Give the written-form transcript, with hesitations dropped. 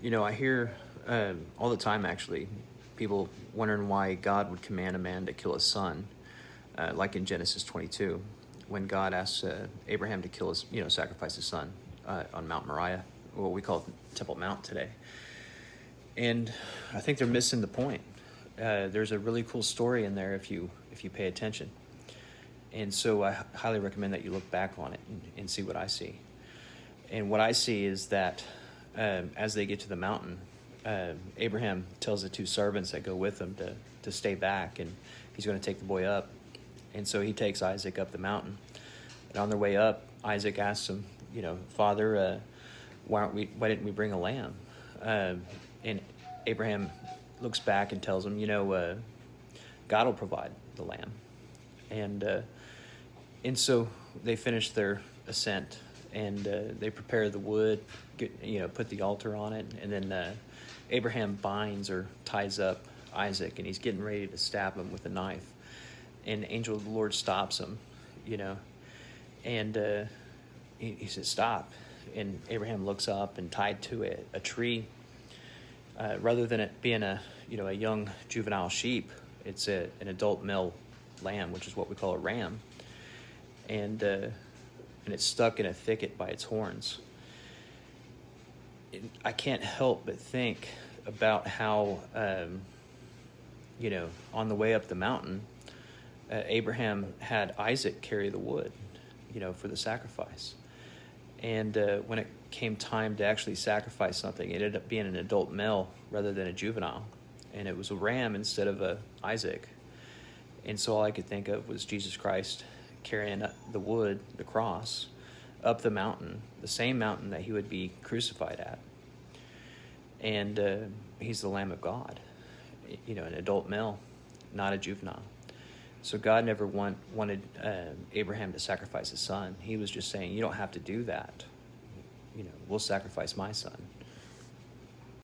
I hear all the time, actually, people wondering why God would command a man to kill his son, like in Genesis 22, when God asks Abraham to sacrifice his son on Mount Moriah, what we call Temple Mount today. And I think they're missing the point. There's a really cool story in there if you pay attention. And so I highly recommend that you look back on it and see what I see. And what I see is that as they get to the mountain, Abraham tells the two servants that go with him to stay back, and he's going to take the boy up. And so he takes Isaac up the mountain. And on their way up, Isaac asks him, Father, why didn't we bring a lamb? And Abraham looks back and tells him, God will provide the lamb. And so they finish their ascent, and they prepare the wood, put the altar on it, and then Abraham binds or ties up Isaac, and he's getting ready to stab him with a knife. And the angel of the Lord stops him, and he says, "Stop." And Abraham looks up, and tied to it a tree, rather than it being a young juvenile sheep, it's an adult male lamb, which is what we call a ram, and it's stuck in a thicket by its horns. I can't help but think about how, on the way up the mountain, Abraham had Isaac carry the wood, for the sacrifice. And when it came time to actually sacrifice something, it ended up being an adult male rather than a juvenile. And it was a ram instead of Isaac. And so all I could think of was Jesus Christ carrying the wood, the cross, up the mountain, the same mountain that he would be crucified at. And he's the Lamb of God, an adult male, not a juvenile. So God never wanted Abraham to sacrifice his son. He was just saying, you don't have to do that. We'll sacrifice my son.